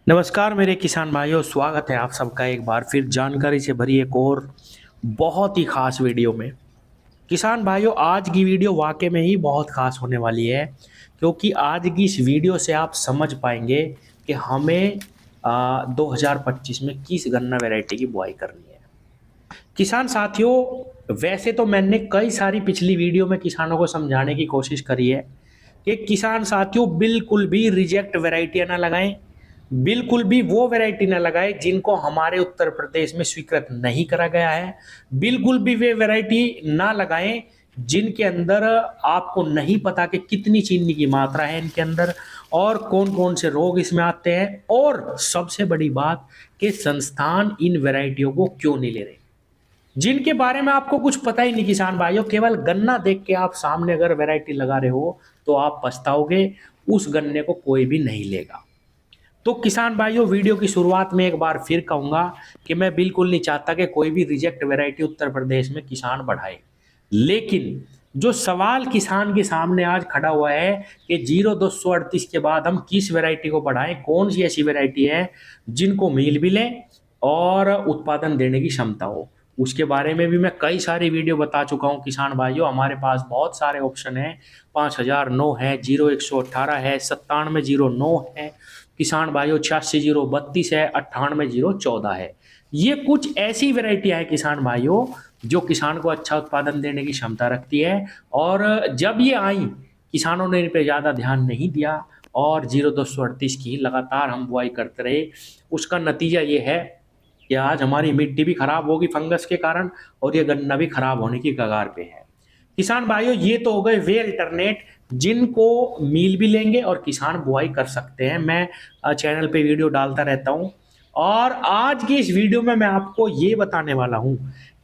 नमस्कार मेरे किसान भाइयों, स्वागत है आप सबका एक बार फिर जानकारी से भरी एक और बहुत ही खास वीडियो में। किसान भाइयों, आज की वीडियो वाकई में ही बहुत खास होने वाली है, क्योंकि आज की इस वीडियो से आप समझ पाएंगे कि हमें 2025 में किस गन्ना वैरायटी की बुआई करनी है। किसान साथियों, वैसे तो मैंने कई सारी पिछली वीडियो में किसानों को समझाने की कोशिश करी है कि किसान साथियों बिल्कुल भी रिजेक्ट वैरायटियां ना लगाएं, बिल्कुल भी वो वैरायटी ना लगाएं जिनको हमारे उत्तर प्रदेश में स्वीकृत नहीं करा गया है। बिल्कुल भी वे वैरायटी ना लगाएं जिनके अंदर आपको नहीं पता कि कितनी चीनी की मात्रा है इनके अंदर और कौन कौन से रोग इसमें आते हैं, और सबसे बड़ी बात कि संस्थान इन वैरायटियों को क्यों नहीं ले रहे, जिनके बारे में आपको कुछ पता ही नहीं। किसान भाइयों, केवल गन्ना देख के आप सामने अगर वैरायटी लगा रहे हो तो आप पछताओगे, उस गन्ने को कोई भी नहीं लेगा। तो किसान भाइयों, वीडियो की शुरुआत में एक बार फिर कहूंगा कि मैं बिल्कुल नहीं चाहता कि कोई भी रिजेक्ट वैरायटी उत्तर प्रदेश में किसान बढ़ाए, लेकिन जो सवाल किसान के सामने आज खड़ा हुआ है कि 0238 के बाद हम किस वैरायटी को बढ़ाएं, कौन सी ऐसी वैरायटी है जिनको मील भी लें और उत्पादन देने की क्षमता हो, उसके बारे में भी मैं कई सारी वीडियो बता चुका हूं। किसान भाइयों, हमारे पास बहुत सारे ऑप्शन हैं। 5009 है, 0118 है, 9709 है किसान भाइयों, 86 032 है, 98 014 है। ये कुछ ऐसी वैरायटियां हैं किसान भाइयों जो किसान को अच्छा उत्पादन देने की क्षमता रखती है, और जब ये आई किसानों ने इन पर ज़्यादा ध्यान नहीं दिया और 0238 की लगातार हम बुआई करते रहे। उसका नतीजा ये है कि आज हमारी मिट्टी भी खराब होगी फंगस के कारण और ये गन्ना भी खराब होने की कगार पे है। किसान भाइयों, ये तो हो गए वे अल्टरनेट जिनको मील भी लेंगे और किसान बुआई कर सकते हैं। मैं चैनल पे वीडियो डालता रहता हूं, और आज की इस वीडियो में मैं आपको ये बताने वाला हूं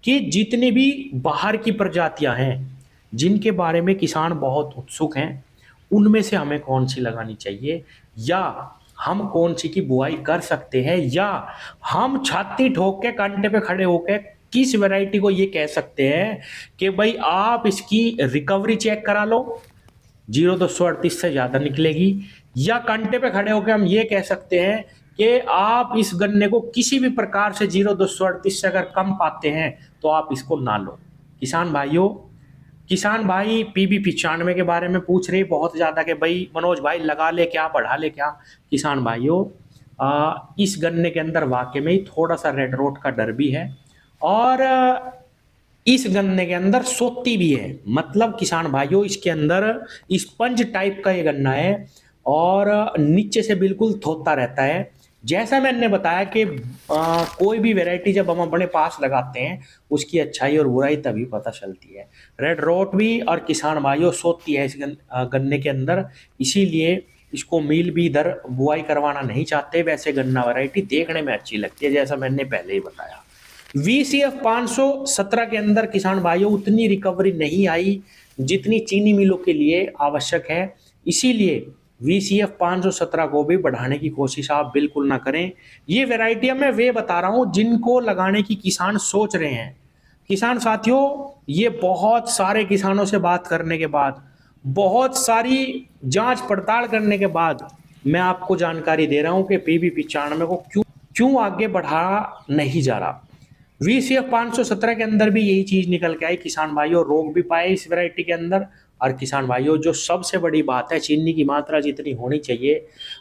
कि जितनी भी बाहर की प्रजातियां हैं जिनके बारे में किसान बहुत उत्सुक हैं, उनमें से हमें कौन सी लगानी चाहिए, या हम कौन सी की बुआई कर सकते हैं, या हम छाती ठोक के कंटे पे खड़े होकर किस वैरायटी को ये कह सकते हैं कि भाई आप इसकी रिकवरी चेक करा लो, 0238 से ज्यादा निकलेगी, या कंटे पे खड़े होकर हम ये कह सकते हैं कि आप इस गन्ने को किसी भी प्रकार से 0238 से अगर कम पाते हैं तो आप इसको ना लो। किसान भाइयों, किसान भाई PB95 के बारे में पूछ रहे बहुत ज़्यादा कि भाई मनोज भाई लगा ले क्या, बढ़ा ले क्या। किसान भाइयों, इस गन्ने के अंदर वाकई में ही थोड़ा सा रेड रोट का डर भी है, और इस गन्ने के अंदर सोती भी है। मतलब किसान भाइयों, इसके अंदर स्पंज टाइप का ये गन्ना है और नीचे से बिल्कुल थोता रहता है। जैसा मैंने बताया कि कोई भी वैरायटी जब हम अपने पास लगाते हैं उसकी अच्छाई और बुराई तभी पता चलती है। रेड रोट भी और किसान भाइयों सोती है इस गन्ने के अंदर, इसीलिए इसको मील भी इधर बुआई करवाना नहीं चाहते। वैसे गन्ना वैरायटी देखने में अच्छी लगती है, जैसा मैंने पहले ही बताया। VCF 517 के अंदर किसान भाइयों उतनी रिकवरी नहीं आई जितनी चीनी मिलों के लिए आवश्यक है, इसीलिए VCF 517 को भी बढ़ाने की कोशिश आप बिल्कुल ना करें। ये वैरायटियां मैं वे बता रहा हूं जिनको लगाने की किसान सोच रहे हैं। किसान साथियों, ये बहुत सारे किसानों से बात करने के बाद, बहुत सारी जांच पड़ताल करने के बाद मैं आपको जानकारी दे रहा हूं कि PB95 को क्यों क्यों आगे बढ़ा नहीं जा रहा। VCF 517 के अंदर भी यही चीज निकल के आई किसान भाइयों, रोग भी पाए इस वैरायटी के अंदर। और किसान भाइयों, जो सबसे बड़ी बात है, चीनी की मात्रा जितनी होनी चाहिए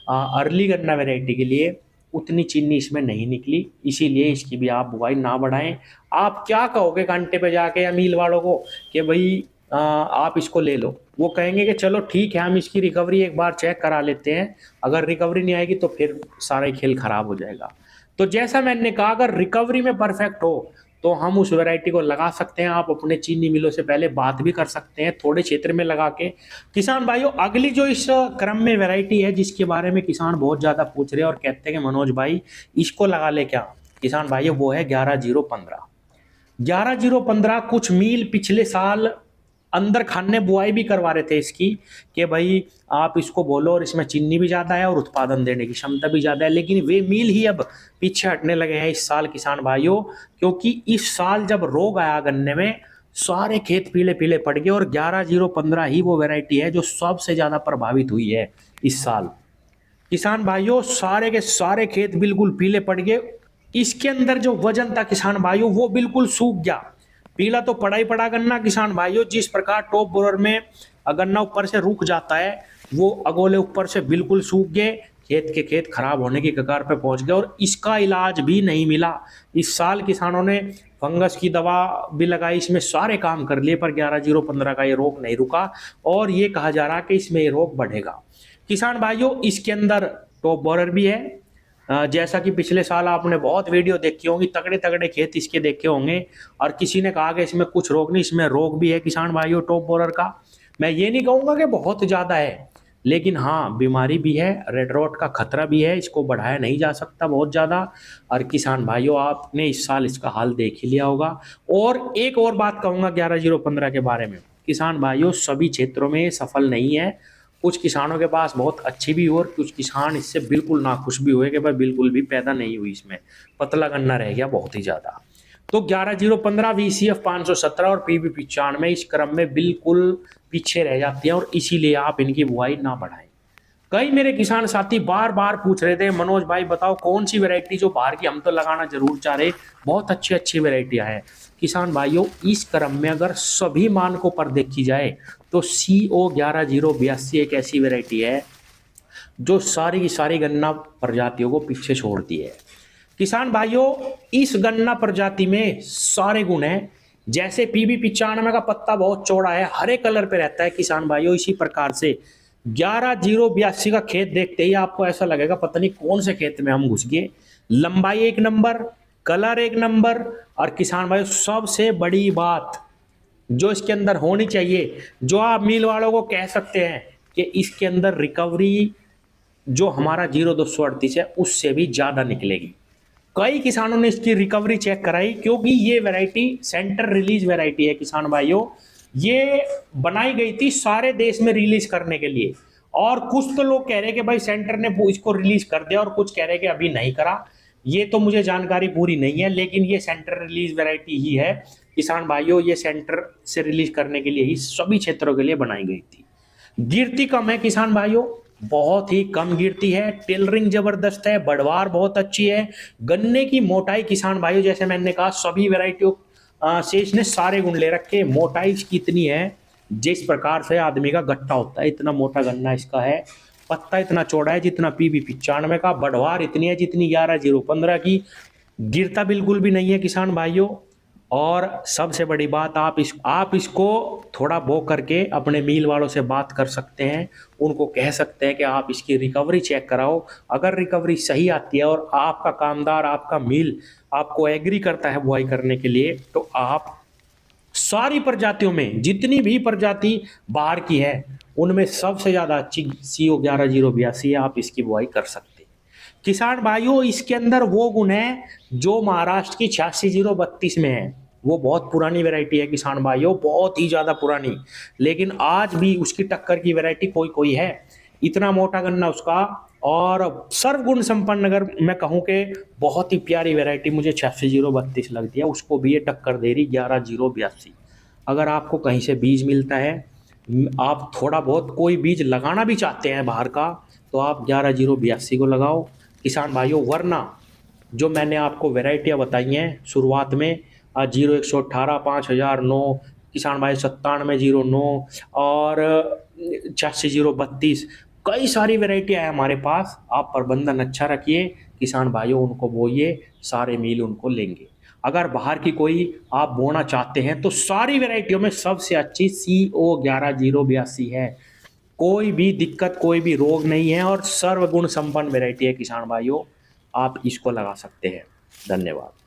अर्ली गन्ना वैरायटी के लिए उतनी चीनी इसमें नहीं निकली, इसीलिए इसकी भी आप बुआई ना बढ़ाएं। आप क्या कहोगे कांटे पे जाके या मील वालों को कि भाई आप इसको ले लो, वो कहेंगे कि चलो ठीक है हम इसकी रिकवरी एक बार चेक करा लेते हैं, अगर रिकवरी नहीं आएगी तो फिर सारा ही खेल खराब हो जाएगा। तो जैसा मैंने कहा, अगर रिकवरी में परफेक्ट हो तो हम उस वैरायटी को लगा सकते हैं। आप अपने चीनी मिलों से पहले बात भी कर सकते हैं थोड़े क्षेत्र में लगा के। किसान भाइयों, अगली जो इस क्रम में वैरायटी है जिसके बारे में किसान बहुत ज़्यादा पूछ रहे हैं और कहते हैं कि मनोज भाई इसको लगा ले क्या, किसान भाइयों वो है 11015। 11015 कुछ मील पिछले साल अंदर खान ने बुआई भी करवा रहे थे इसकी कि भाई आप इसको बोलो, और इसमें चीनी भी ज़्यादा है और उत्पादन देने की क्षमता भी ज़्यादा है, लेकिन वे मील ही अब पीछे हटने लगे हैं इस साल किसान भाइयों, क्योंकि इस साल जब रोग आया गन्ने में सारे खेत पीले पीले पड़ गए, और 11015 ही वो वैरायटी है जो सबसे ज़्यादा प्रभावित हुई है इस साल। किसान भाइयों सारे के सारे खेत बिल्कुल पीले पड़ गए। इसके अंदर जो वजन था किसान भाइयों वो बिल्कुल सूख गया। पीला तो पड़ा ही पड़ा गन्ना किसान भाइयों। जिस प्रकार टॉप बोरर में गन्ना ऊपर से रुक जाता है, वो अगोले ऊपर से बिल्कुल सूख गए। खेत के खेत खराब होने की कगार पे पहुंच गए और इसका इलाज भी नहीं मिला। इस साल किसानों ने फंगस की दवा भी लगाई, इसमें सारे काम कर लिए, पर 11-0-15 का ये रोग नहीं रुका और ये कहा जा रहा कि इसमें ये रोग बढ़ेगा। किसान भाइयों इसके अंदर टॉप बोरर भी है। जैसा कि पिछले साल आपने बहुत वीडियो देखी होंगी, तगड़े तगड़े खेत इसके देखे होंगे और किसी ने कहा कि इसमें कुछ रोग नहीं, इसमें रोग भी है किसान भाइयों टॉप बोरर का। मैं ये नहीं कहूँगा कि बहुत ज़्यादा है, लेकिन हाँ बीमारी भी है, रेड रॉट का खतरा भी है, इसको बढ़ाया नहीं जा सकता बहुत ज़्यादा। और किसान भाइयों आपने इस साल इसका हाल देख ही लिया होगा। और एक और बात कहूँगा 11-0-15 के बारे में, किसान भाइयों सभी क्षेत्रों में सफल नहीं है। कुछ किसानों के पास बहुत अच्छी भी हो और कुछ किसान इससे बिल्कुल नाखुश भी हुए कि भाई बिल्कुल भी पैदा नहीं हुई, इसमें पतला गन्ना रह गया बहुत ही ज़्यादा। तो 11-0-15 VCF 517 और PB 95 इस क्रम में बिल्कुल पीछे रह जाती हैं और इसीलिए आप इनकी बुआई ना बढ़ाएं। कई मेरे किसान साथी बार बार पूछ रहे थे, मनोज भाई बताओ कौन सी वैरायटी जो बाहर की, हम तो लगाना जरूर चाह रहे, बहुत अच्छी अच्छी वैरायटियां हैं। किसान भाइयों इस क्रम में अगर सभी मानकों पर देखी जाए तो CO 11-0-82 एक ऐसी वैरायटी है जो सारी की सारी गन्ना प्रजातियों को पीछे छोड़ती है। किसान भाइयों इस गन्ना प्रजाति में सारे गुण हैं। जैसे PB 95 का पत्ता बहुत चौड़ा है, हरे कलर पे रहता है किसान भाइयों, इसी प्रकार से 11-0-82 का खेत देखते ही आपको ऐसा लगेगा पता नहीं कौन से खेत में हम घुस गए। लंबाई एक नंबर, कलर एक नंबर और किसान भाइयों सबसे बड़ी बात जो इसके अंदर होनी चाहिए, जो आप मिल वालों को कह सकते हैं कि इसके अंदर रिकवरी जो हमारा 0-238 है उससे भी ज़्यादा निकलेगी। कई किसानों ने इसकी रिकवरी चेक कराई क्योंकि ये वैरायटी सेंटर रिलीज वैरायटी है किसान भाइयों। ये बनाई गई थी सारे देश में रिलीज करने के लिए और कुछ तो लोग कह रहे हैं कि भाई सेंटर ने इसको रिलीज कर दिया और कुछ कह रहे हैं कि अभी नहीं करा। ये तो मुझे जानकारी पूरी नहीं है, लेकिन ये सेंटर रिलीज वैरायटी ही है किसान भाइयों। ये सेंटर से रिलीज करने के लिए ही सभी क्षेत्रों के लिए बनाई गई थी। गिरती कम है किसान भाइयों, बहुत ही कम गिरती है। टेलरिंग जबरदस्त है, बढ़वार बहुत अच्छी है। गन्ने की मोटाई किसान भाइयों जैसे मैंने कहा सभी वैरायटियों से इसने सारे गुण ले रखे। मोटाई इसकी इतनी है जिस प्रकार से आदमी का गट्टा होता है, इतना मोटा गन्ना इसका है। पत्ता इतना चौड़ा है जितना PB 95 का। बढ़वार इतनी है जितनी 11-0-15 की। गिरता बिल्कुल भी नहीं है किसान भाइयों। और सबसे बड़ी बात आप इसको थोड़ा बो करके अपने मील वालों से बात कर सकते हैं, उनको कह सकते हैं कि आप इसकी रिकवरी चेक कराओ। अगर रिकवरी सही आती है और आपका कामदार आपका मील आपको एग्री करता है बुआई करने के लिए, तो आप सारी प्रजातियों में जितनी भी प्रजाति बाहर की है उनमें सबसे ज़्यादा अच्छी CO 11-0-82 है, आप इसकी बुआई कर सकते हैं। किसान भाइयों इसके अंदर वो गुण है जो महाराष्ट्र की 86-0-32 में है। वो बहुत पुरानी वैरायटी है किसान भाइयों, बहुत ही ज़्यादा पुरानी, लेकिन आज भी उसकी टक्कर की वैरायटी कोई कोई है। इतना मोटा गन्ना उसका और सर्वगुण संपन्न अगर मैं कहूँ कि बहुत ही प्यारी वैरायटी मुझे 86-0-32 लगती है, उसको भी ये टक्कर दे रही 11-0-82। अगर आपको कहीं से बीज मिलता है, आप थोड़ा बहुत कोई बीज लगाना भी चाहते हैं बाहर का, तो आप 11-0-82 को लगाओ किसान भाइयों। वरना जो मैंने आपको वैरायटियाँ बताई हैं शुरुआत में 0118, 5009, किसान भाई 9709 और 86-0-32, कई सारी वैरायटियाँ हैं हमारे पास। आप प्रबंधन अच्छा रखिए किसान भाइयों, उनको बोइए, सारे मील उनको लेंगे। अगर बाहर की कोई आप बोना चाहते हैं तो सारी वैरायटियों में सबसे अच्छी CO 11-0-82 है। कोई भी दिक्कत कोई भी रोग नहीं है और सर्वगुण संपन्न वैरायटी है किसान भाइयों, आप इसको लगा सकते हैं। धन्यवाद।